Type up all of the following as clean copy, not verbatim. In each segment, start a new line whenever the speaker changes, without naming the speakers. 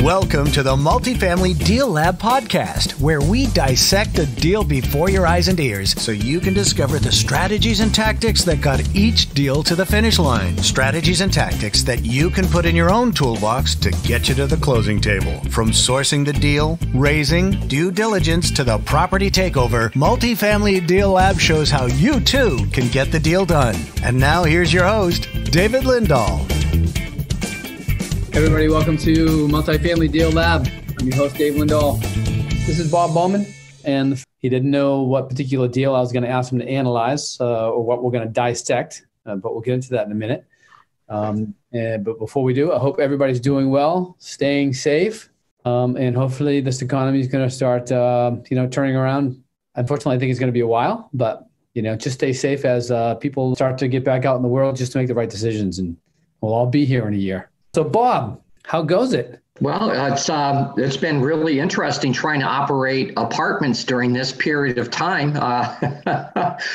Welcome to the Multifamily Deal Lab podcast, where we dissect a deal before your eyes and ears so you can discover the strategies and tactics that got each deal to the finish line. Strategies and tactics that you can put in your own toolbox to get you to the closing table. From sourcing the deal, raising, due diligence, to the property takeover, Multifamily Deal Lab shows how you too can get the deal done. And now here's your host, David Lindahl.
Everybody, welcome to Multifamily Deal Lab. I'm your host, Dave Lindahl. This is Bob Bowman, and he didn't know what particular deal I was going to ask him to analyze or what we're going to dissect, but we'll get into that in a minute. But before we do, I hope everybody's doing well, staying safe, and hopefully this economy is going to start, turning around. Unfortunately, I think it's going to be a while, but just stay safe as people start to get back out in the world just to make the right decisions, and we'll all be here in a year. So, Bob, how goes it?
Well, it's been really interesting trying to operate apartments during this period of time.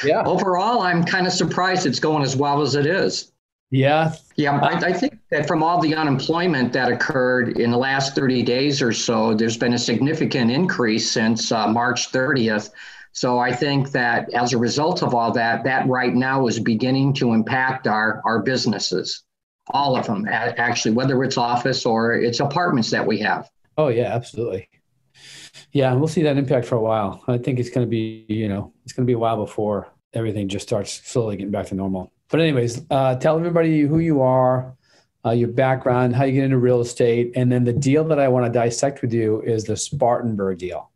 Yeah.
Overall, I'm kind of surprised it's going as well as it is.
Yeah.
Yeah, I think that from all the unemployment that occurred in the last 30 days or so, there's been a significant increase since March 30th. So I think that as a result of all that, that right now is beginning to impact our businesses. All of them, actually, whether it's office or it's apartments that we have.
Oh, yeah, absolutely. Yeah, we'll see that impact for a while. I think it's going to be, it's going to be a while before everything just starts slowly getting back to normal. But anyways, tell everybody who you are, your background, how you get into real estate. And then the deal that I want to dissect with you is the Spartanburg deal.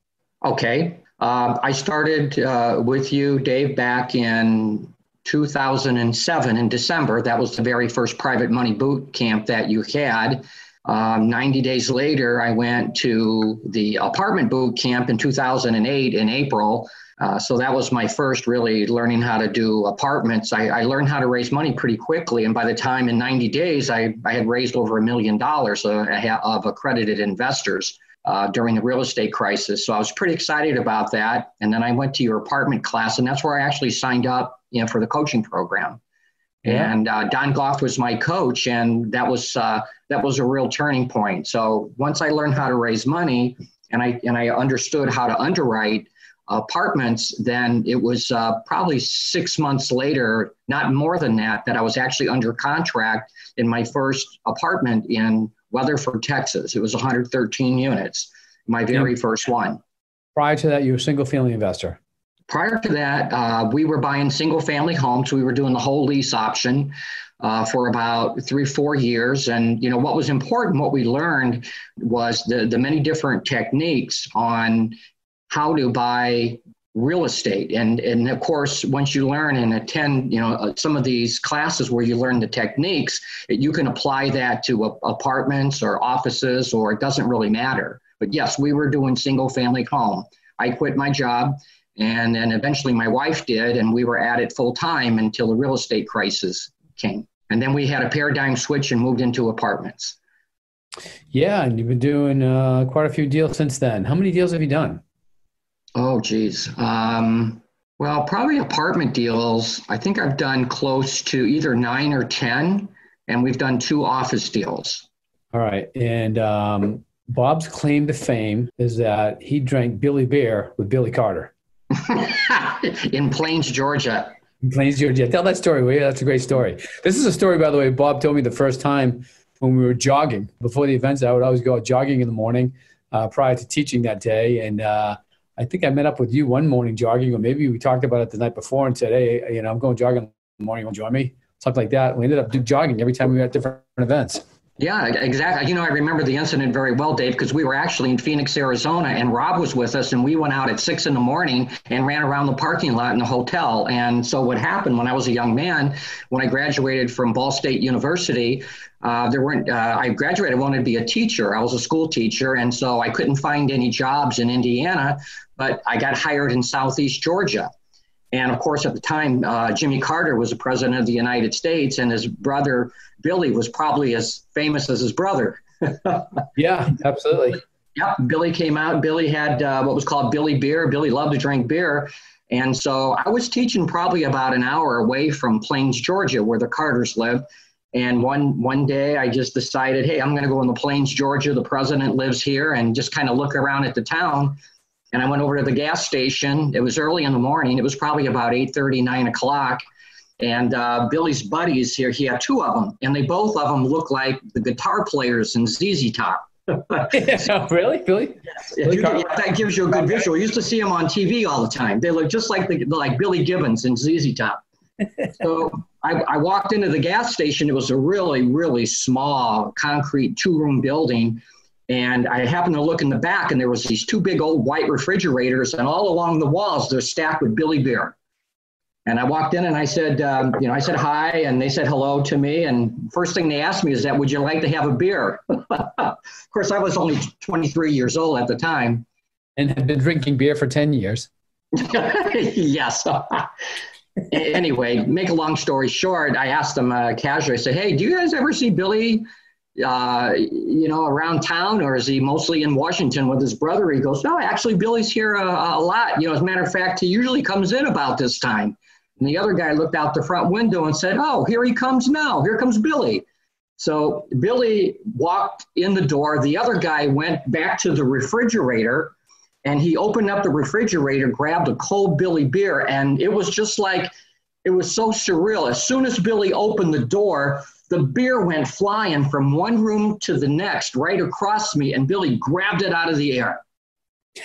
Okay. I started with you, Dave, back in 2007 in December. That was the very first private money boot camp that you had. 90 days later, I went to the apartment boot camp in 2008 in April. So that was my first really learning how to do apartments. I learned how to raise money pretty quickly. And by the time in 90 days, I had raised over $1 million of accredited investors during the real estate crisis. So I was pretty excited about that. And then I went to your apartment class, and that's where I actually signed up for the coaching program. Yeah. And Don Goff was my coach, and that was a real turning point. So once I learned how to raise money and I understood how to underwrite apartments, then it was probably 6 months later, not more than that I was actually under contract in my first apartment in Weatherford, Texas. It was 113 units, my very first one.
Prior to that, you were a single family investor.
Prior to that, we were buying single family homes. We were doing the whole lease option for about 3-4 years. And, what was important, what we learned was the many different techniques on how to buy real estate. And of course, once you learn and attend, some of these classes where you learn the techniques, you can apply that to apartments or offices, or it doesn't really matter. But yes, we were doing single family home. I quit my job. And then eventually my wife did, and we were at it full time until the real estate crisis came. And then we had a paradigm switch and moved into apartments.
Yeah, and you've been doing quite a few deals since then. How many deals have you done?
Oh, geez. Well, probably apartment deals. I think I've done close to either 9 or 10, and we've done 2 office deals.
All right. And Bob's claim to fame is that he drank Billy Beer with Billy Carter.
In Plains, Georgia.
In Plains, Georgia. Tell that story, will you? That's a great story. This is a story, by the way, Bob told me the first time when we were jogging. Before the events, I would always go out jogging in the morning prior to teaching that day. And I think I met up with you one morning jogging, or maybe we talked about it the night before and said, hey, I'm going jogging in the morning. You want to join me? Something like that. We ended up jogging every time we were at different events.
Yeah, exactly. I remember the incident very well, Dave, because we were actually in Phoenix, Arizona, and Rob was with us, and we went out at 6 a.m. and ran around the parking lot in the hotel. And so what happened when I was a young man, when I graduated from Ball State University, I graduated, I wanted to be a teacher. I was a school teacher, and so I couldn't find any jobs in Indiana, but I got hired in Southeast Georgia. And of course, at the time, Jimmy Carter was the president of the United States, and his brother, Billy, was probably as famous as his brother.
Yeah, absolutely.
Yep. Billy came out. Billy had what was called Billy Beer. Billy loved to drink beer. And so I was teaching probably about an hour away from Plains, Georgia, where the Carters lived. And one day I just decided, hey, I'm going to go in the Plains, Georgia. The president lives here, and just kind of look around at the town. And I went over to the gas station. It was early in the morning. It was probably about 8:30, 9 o'clock. And Billy's buddies here, he had two of them, and they both of them look like the guitar players in ZZ Top.
Yeah, really? Billy?
That gives you a good visual. You used to see them on TV all the time. They look just like like Billy Gibbons in ZZ Top. So I walked into the gas station. It was a really, really small concrete 2-room building. And I happened to look in the back, and there was these two big old white refrigerators, and all along the walls, they're stacked with Billy beer. And I walked in and I said, I said hi, and they said hello to me. And first thing they asked me is that, would you like to have a beer? Of course, I was only 23 years old at the time.
And had been drinking beer for 10 years.
Yes. Anyway, make a long story short, I asked them casually, I said, hey, do you guys ever see Billy, around town, or is he mostly in Washington with his brother? He goes, no, actually, Billy's here a lot. As a matter of fact, he usually comes in about this time. And the other guy looked out the front window and said, oh, here he comes now. Here comes Billy. So Billy walked in the door. The other guy went back to the refrigerator, and he opened up the refrigerator, grabbed a cold Billy beer, and it was just like, it was so surreal. As soon as Billy opened the door, the beer went flying from one room to the next, right across me, and Billy grabbed it out of the air,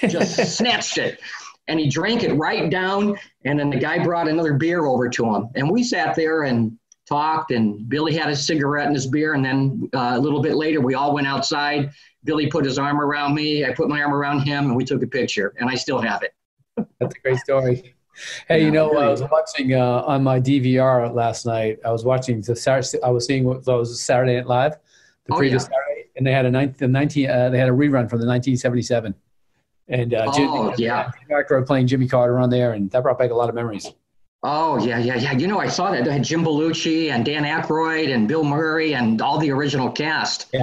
just snatched it. And he drank it right down, and then the guy brought another beer over to him. And we sat there and talked, and Billy had his cigarette and his beer, and then a little bit later, we all went outside. Billy put his arm around me, I put my arm around him, and we took a picture, and I still have it.
That's a great story. Hey, I was watching on my DVR last night. I was watching I was seeing what was Saturday Night Live, the previous Saturday, and they had a rerun from the 1977. And Jimmy Carter playing Jimmy Carter on there, and that brought back a lot of memories.
Oh, yeah. I saw that. They had Jim Belushi and Dan Aykroyd and Bill Murray and all the original cast.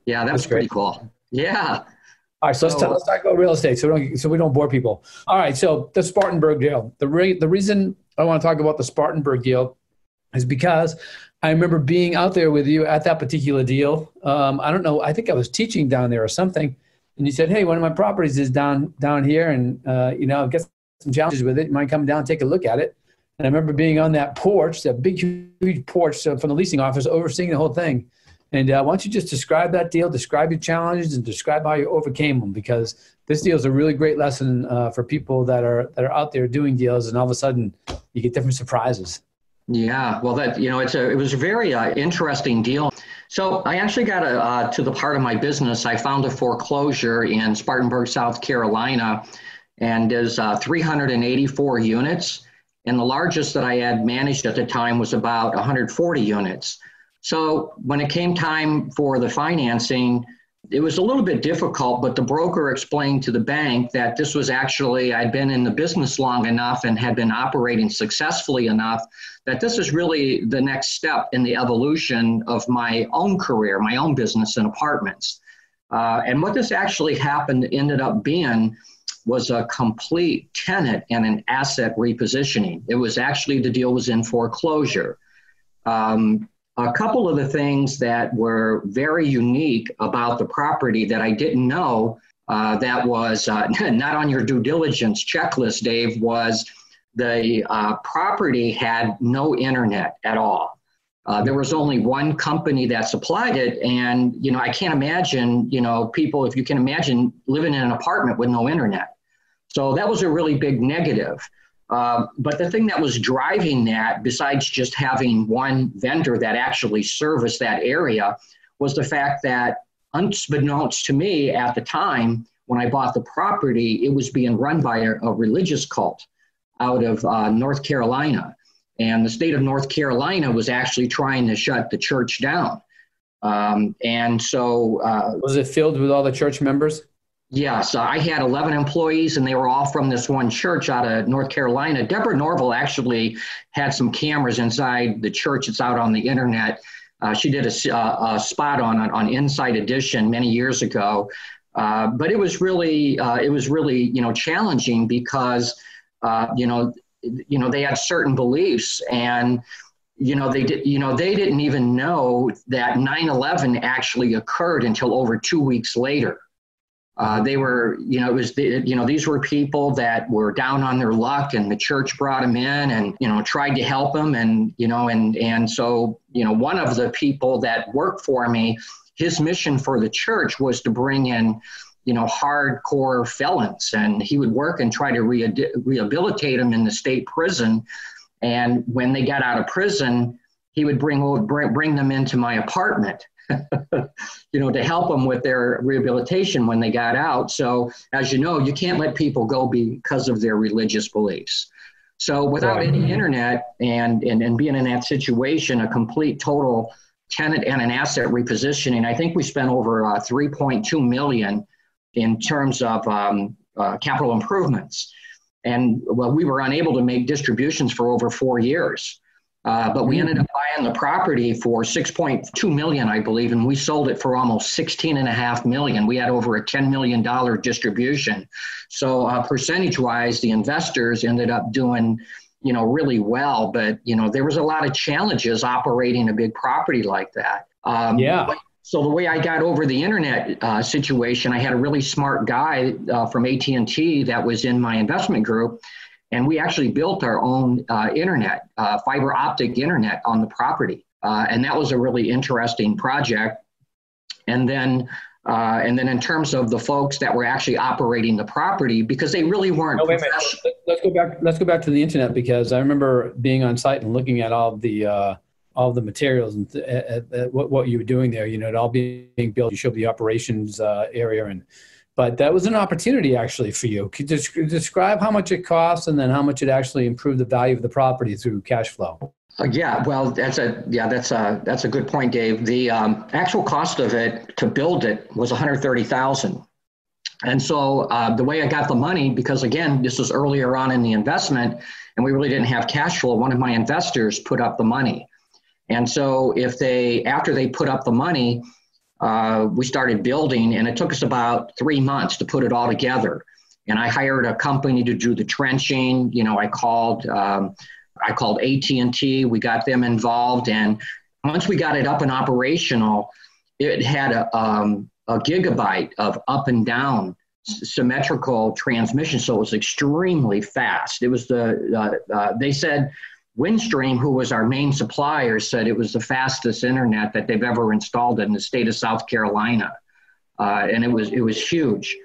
Yeah, that was pretty cool. Yeah.
All right, so let's talk about real estate so we don't bore people. All right, so the Spartanburg deal. The reason I want to talk about the Spartanburg deal is because I remember being out there with you at that particular deal. I don't know. I think I was teaching down there or something. And you said, hey, one of my properties is down here, and, I've got some challenges with it. You might come down and take a look at it. And I remember being on that porch, that big, huge porch from the leasing office, overseeing the whole thing. And why don't you just describe that deal, describe your challenges, and describe how you overcame them? Because this deal is a really great lesson for people that are out there doing deals, and all of a sudden you get different surprises. Yeah,
well, it was a very interesting deal. So I actually got to the part of my business. I found a foreclosure in Spartanburg, South Carolina, and there's 384 units. And the largest that I had managed at the time was about 140 units. So when it came time for the financing, it was a little bit difficult, but the broker explained to the bank that this was actually, I'd been in the business long enough and had been operating successfully enough that this is really the next step in the evolution of my own career, my own business in apartments. And what this actually ended up being was a complete tenant and an asset repositioning. It was actually, the deal was in foreclosure. A couple of the things that were very unique about the property that I didn't know that was not on your due diligence checklist, Dave, was the property had no internet at all. There was only one company that supplied it. And, I can't imagine, people, if you can imagine living in an apartment with no internet. So that was a really big negative. But the thing that was driving that, besides just having one vendor that actually serviced that area, was the fact that, unbeknownst to me at the time, when I bought the property, it was being run by a religious cult out of North Carolina. And the state of North Carolina was actually trying to shut the church down. And so...
was it filled with all the church members?
Yes, I had 11 employees, and they were all from this one church out of North Carolina. Deborah Norville actually had some cameras inside the church. It's out on the internet. She did a spot on Inside Edition many years ago. But it was really challenging because, they had certain beliefs. And they didn't even know that 9/11 actually occurred until over 2 weeks later. They were, these were people that were down on their luck, and the church brought them in and, tried to help them. And, so, one of the people that worked for me, his mission for the church was to bring in, hardcore felons, and he would work and try to rehabilitate them in the state prison. And when they got out of prison, he would bring them into my apartment, to help them with their rehabilitation when they got out. So as you know, you can't let people go because of their religious beliefs. So without any internet and being in that situation, a complete total tenant and an asset repositioning, I think we spent over $3.2 million in terms of capital improvements. And we were unable to make distributions for over 4 years. But we ended up buying the property for $6.2 million, I believe, and we sold it for almost $16.5 million. We had over a $10 million distribution. So percentage-wise, the investors ended up doing, really well. But, there was a lot of challenges operating a big property like that. So the way I got over the internet situation, I had a really smart guy from AT&T that was in my investment group. And we actually built our own internet, fiber optic internet on the property. And that was a really interesting project. And then in terms of the folks that were actually operating the property, because they really weren't.
Wait a minute. Let's go back to the internet, because I remember being on site and looking at all the materials and what you were doing there. It all being built. You showed the operations area But that was an opportunity actually for you. Could you describe how much it costs and then how much it actually improved the value of the property through cash flow?
That's a good point, Dave. The actual cost of it to build it was $130,000. And so the way I got the money, because again, this was earlier on in the investment and we really didn't have cash flow, one of my investors put up the money. And so after they put up the money, we started building, and it took us about 3 months to put it all together. And I hired a company to do the trenching. I called AT&T. We got them involved, and once we got it up and operational, it had a gigabyte of up and down symmetrical transmission, so it was extremely fast. It was they said. Windstream, who was our main supplier, said it was the fastest internet that they've ever installed in the state of South Carolina. And it was huge.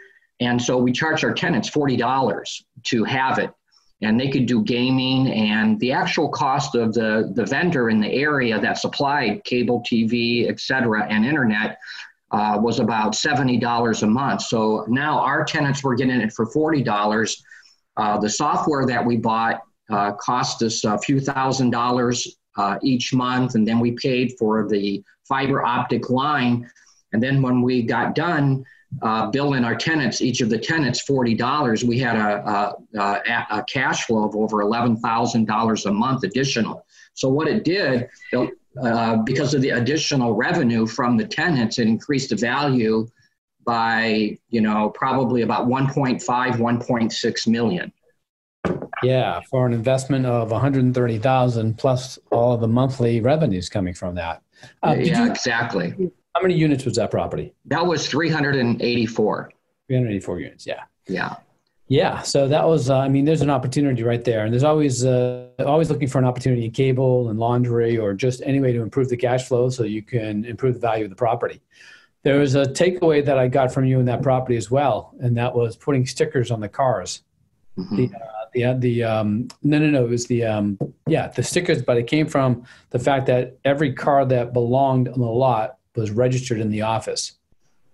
And so we charged our tenants $40 to have it. And they could do gaming, and the actual cost of the vendor in the area that supplied cable TV, et cetera, and internet was about $70 a month. So now our tenants were getting it for $40. The software that we bought cost us a few $1,000s each month, and then we paid for the fiber optic line. And then when we got done billing our tenants, each of the tenants $40, we had a cash flow of over $11,000 a month additional. So what it did, because of the additional revenue from the tenants, it increased the value by probably about 1.6 million.
Yeah, for an investment of $130,000 plus all of the monthly revenues coming from that.
Exactly.
How many units was that property?
That was 384.
384 units. Yeah.
Yeah.
Yeah. So that was, there's an opportunity right there, and there's always looking for an opportunity in cable and laundry, or just any way to improve the cash flow so you can improve the value of the property. There was a takeaway that I got from you in that property as well, and that was putting stickers on the cars. Mm-hmm. It was the stickers, but it came from the fact that every car that belonged on the lot was registered in the office.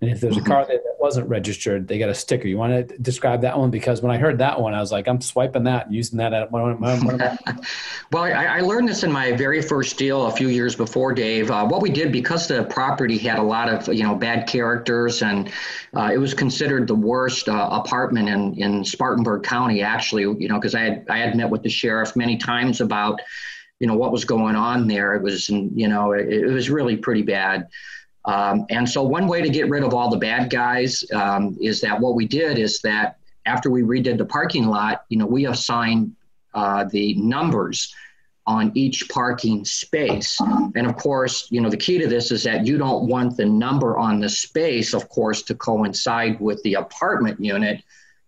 And if there's a car that wasn't registered, they got a sticker. You want to describe that one? Because when I heard that one, I was like, I'm swiping that and using that at one of my.
Well, I learned this in my very first deal a few years before, Dave. What we did, because the property had a lot of bad characters, and it was considered the worst apartment in Spartanburg County, actually. Because I had met with the sheriff many times about what was going on there. It was it was really pretty bad. And so one way to get rid of all the bad guys is that what we did is that after we redid the parking lot, we assigned the numbers on each parking space. And of course, the key to this is that you don't want the number on the space, of course, to coincide with the apartment unit.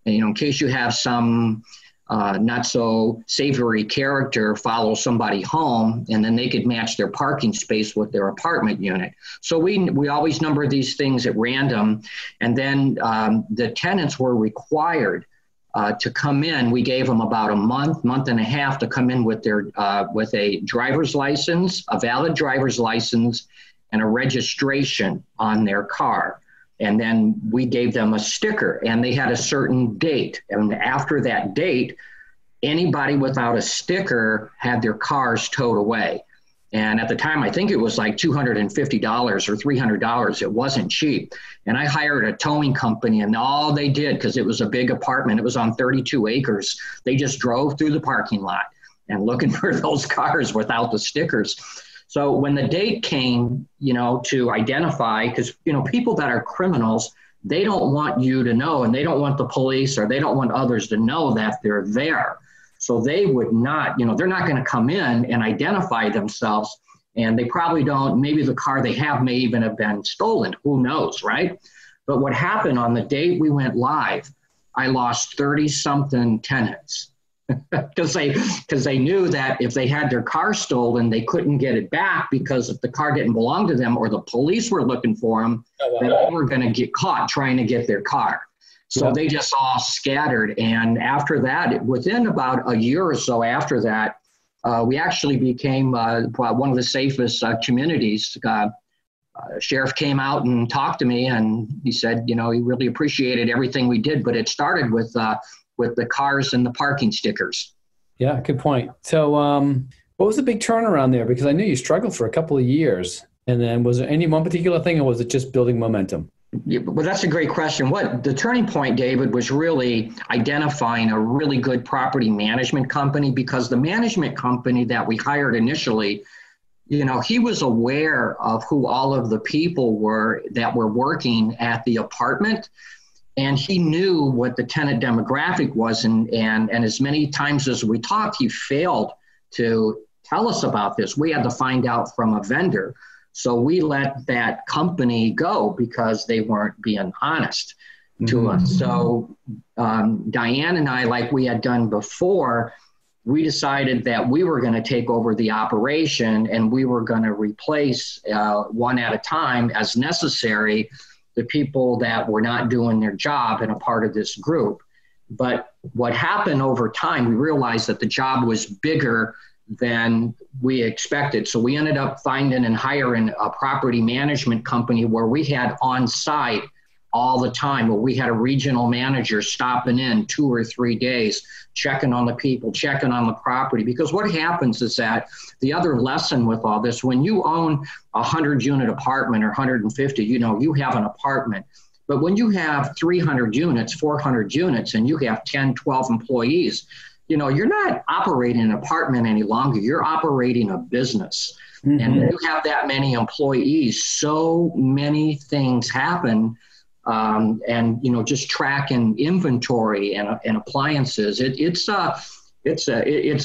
And, in case you have some not so savory character follow somebody home, and then they could match their parking space with their apartment unit. So we always number these things at random. And then the tenants were required to come in. We gave them about a month and a half to come in with their with a driver's license, a valid driver's license, and a registration on their car. And then we gave them a sticker, and they had a certain date. And after that date, anybody without a sticker had their cars towed away. And at the time, I think it was like $250 or $300. It wasn't cheap. And I hired a towing company, and all they did, because it was a big apartment, it was on 32 acres, they just drove through the parking lot and looking for those cars without the stickers. So when the date came, to identify, because, people that are criminals, they don't want you to know, and they don't want the police or they don't want others to know that they're there. So they would not, they're not going to come in and identify themselves, and they probably don't. Maybe the car they have may even have been stolen. Who knows, right? But what happened on the date we went live, I lost 30-something tenants because they knew that if they had their car stolen, they couldn't get it back, because if the car didn't belong to them or the police were looking for them, then they were going to get caught trying to get their car. So they just all scattered. And after that, within about a year or so after that, we actually became one of the safest communities. Sheriff came out and talked to me, and he said, he really appreciated everything we did, but it started with the cars and the parking stickers.
Yeah, good point. So what was the big turnaround there? Because I knew you struggled for a couple of years. And then was there any one particular thing, or was it just building momentum?
Yeah, well, that's a great question. What the turning point, David, was really identifying a really good property management company, because the management company that we hired initially, he was aware of who all of the people were that were working at the apartment, and he knew what the tenant demographic was. And as many times as we talked, he failed to tell us about this. We had to find out from a vendor. So we let that company go because they weren't being honest to us. So Diane and I, like we had done before, we decided that we were going to take over the operation, and we were going to replace one at a time as necessary the people that were not doing their job and a part of this group. But what happened over time, we realized that the job was bigger than we expected. So we ended up finding and hiring a property management company where we had on site all the time, where we had a regional manager stopping in 2 or 3 days, checking on the people, checking on the property. Because what happens is that the other lesson with all this, when you own a 100-unit apartment or 150, you have an apartment. But when you have 300 units, 400 units, and you have 10, 12 employees, you're not operating an apartment any longer. You're operating a business. Mm-hmm. And when you have that many employees, so many things happen. And just tracking inventory and appliances, it's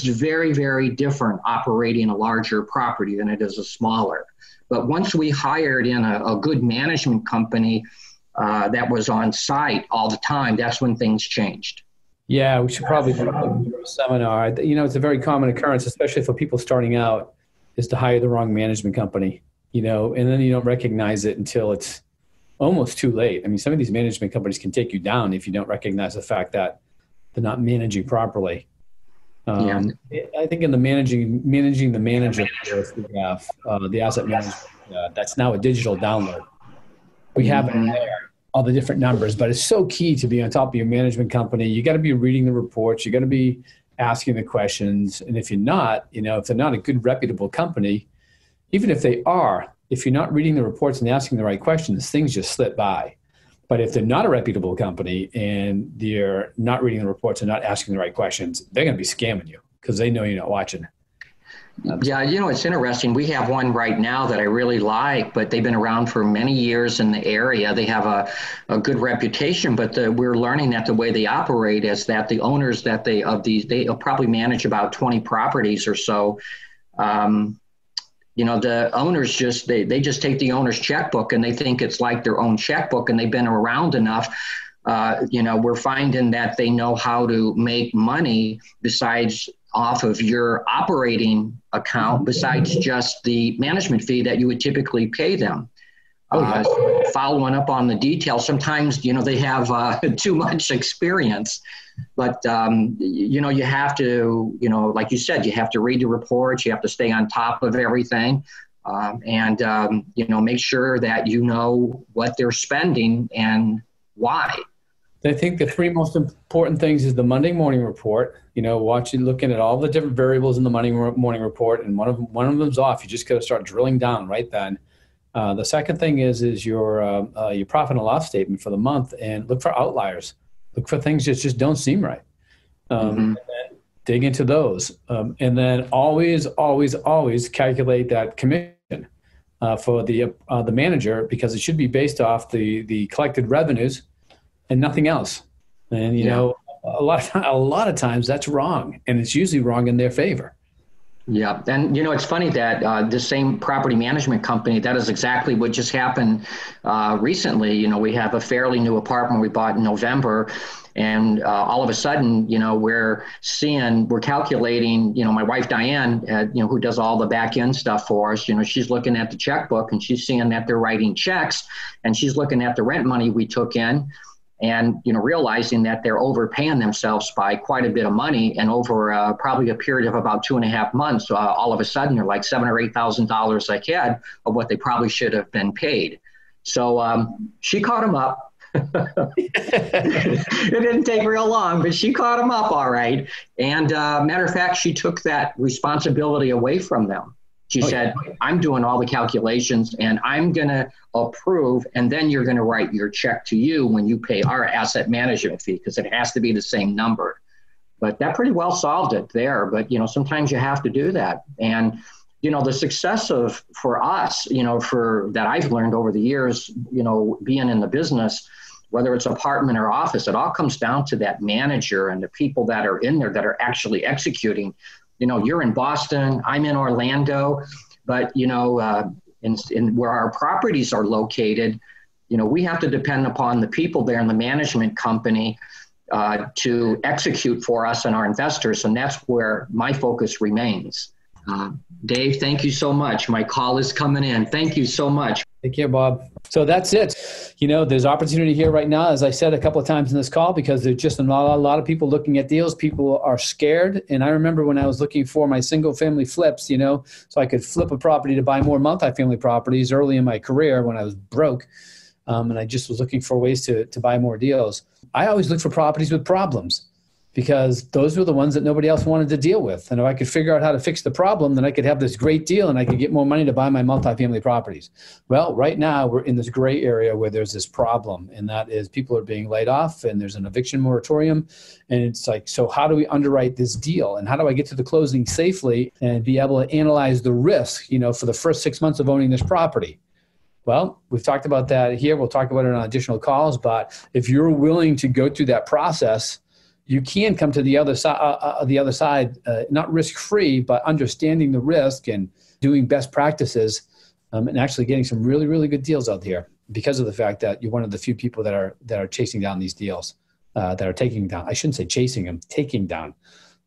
very, very different operating a larger property than it is a smaller. But once we hired in a good management company that was on site all the time, that's when things changed.
Yeah, we should probably do a seminar. It's a very common occurrence, especially for people starting out, is to hire the wrong management company, and then you don't recognize it until it's almost too late. I mean, some of these management companies can take you down if you don't recognize the fact that they're not managing properly. I think in the managing the manager course we have, the asset management, that's now a digital download. We have it in there, all the different numbers, but it's so key to be on top of your management company. You got to be reading the reports. You got to be asking the questions. And if you're not, if they're not a good, reputable company, even if they are, if you're not reading the reports and asking the right questions, things just slip by. But if they're not a reputable company and they're not reading the reports and not asking the right questions, they're going to be scamming you because they know you're not watching.
Yeah, it's interesting. We have one right now that I really like, but they've been around for many years in the area. They have a good reputation, but we're learning that the way they operate is that the owners they probably manage about 20 properties or so. The owners they just take the owner's checkbook and they think it's like their own checkbook, and they've been around enough. We're finding that they know how to make money besides off of your operating account, besides just the management fee that you would typically pay them. Following up on the details, sometimes, they have too much experience, but, you have to, like you said, you have to read the reports, you have to stay on top of everything, and make sure that you know what they're spending and why.
I think the three most important things is the Monday morning report, looking at all the different variables in the Monday morning report, and one of them's off. You just got to start drilling down right then. The second thing is your profit and loss statement for the month, and look for outliers. Look for things that just don't seem right. And then dig into those. And then always calculate that commission for the manager, because it should be based off the collected revenues and nothing else. And a lot of times that's wrong, and it's usually wrong in their favor.
Yeah. And, it's funny that the same property management company, that is exactly what just happened recently. We have a fairly new apartment we bought in November, and all of a sudden, we're calculating, my wife, Diane, who does all the back end stuff for us, she's looking at the checkbook and she's seeing that they're writing checks, and she's looking at the rent money we took in, and, realizing that they're overpaying themselves by quite a bit of money. And over probably a period of about 2.5 months, all of a sudden they're like $7,000 or $8,000 ahead of what they probably should have been paid. So she caught them up. It didn't take real long, but she caught them up all right. And matter of fact, she took that responsibility away from them. She said, I'm doing all the calculations and I'm going to approve, and then you're going to write your check to you when you pay our asset management fee, because it has to be the same number. But that pretty well solved it there. But, sometimes you have to do that. And, the success for us, that I've learned over the years, being in the business, whether it's apartment or office, it all comes down to that manager and the people that are in there that are actually executing. You're in Boston, I'm in Orlando, but, in where our properties are located, we have to depend upon the people there in the management company to execute for us and our investors. And that's where my focus remains. Dave, thank you so much. My call is coming in. Thank you so much.
Take care, Bob. So that's it. There's opportunity here right now, as I said a couple of times in this call, because there's just a lot of people looking at deals. People are scared. And I remember when I was looking for my single family flips, so I could flip a property to buy more multifamily properties early in my career when I was broke. And I just was looking for ways to buy more deals. I always look for properties with problems, because those were the ones that nobody else wanted to deal with. And if I could figure out how to fix the problem, then I could have this great deal and I could get more money to buy my multifamily properties. Well, right now we're in this gray area where there's this problem, and that is people are being laid off and there's an eviction moratorium. And it's like, so how do we underwrite this deal? And how do I get to the closing safely and be able to analyze the risk, for the first 6 months of owning this property? Well, we've talked about that here. We'll talk about it on additional calls. But if you're willing to go through that process, you can come to the other side, not risk-free, but understanding the risk and doing best practices, and actually getting some really, really good deals out here, because of the fact that you're one of the few people that are chasing down these deals, that are taking down. I shouldn't say chasing them, taking down,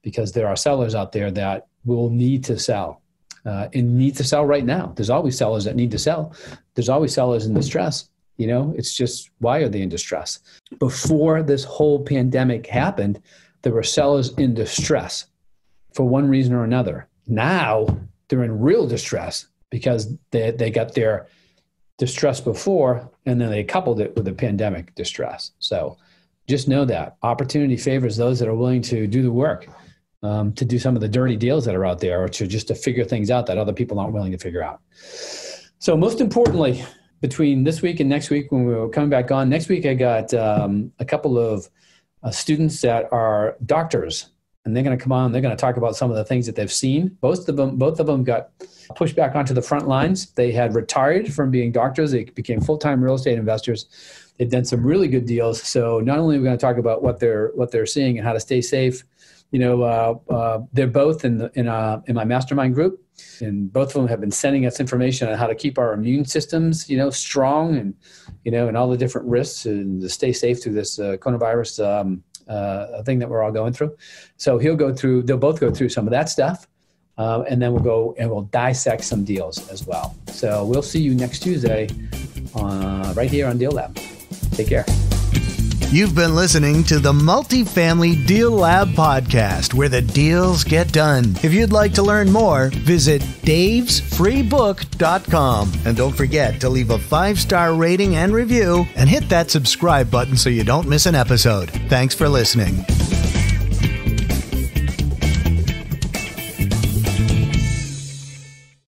because there are sellers out there that will need to sell, and need to sell right now. There's always sellers that need to sell. There's always sellers in distress. It's just, why are they in distress? Before this whole pandemic happened, there were sellers in distress for one reason or another. Now they're in real distress because they got their distress before, and then they coupled it with the pandemic distress. So just know that opportunity favors those that are willing to do the work, to do some of the dirty deals that are out there, or to figure things out that other people aren't willing to figure out. So most importantly, between this week and next week, when we're coming back on, next week I got a couple of students that are doctors, and they're going to come on. They're going to talk about some of the things that they've seen. Both of them got pushed back onto the front lines. They had retired from being doctors. They became full-time real estate investors. They've done some really good deals. So not only are we going to talk about what they're seeing and how to stay safe, They're both in my mastermind group, and both of them have been sending us information on how to keep our immune systems, strong, and and all the different risks, and to stay safe through this coronavirus thing that we're all going through. So they'll both go through some of that stuff, and then we'll dissect some deals as well. So we'll see you next Tuesday, right here on Deal Lab. Take care.
You've been listening to the Multifamily Deal Lab podcast, where the deals get done. If you'd like to learn more, visit davesfreebook.com. And don't forget to leave a 5-star rating and review, and hit that subscribe button so you don't miss an episode. Thanks for listening.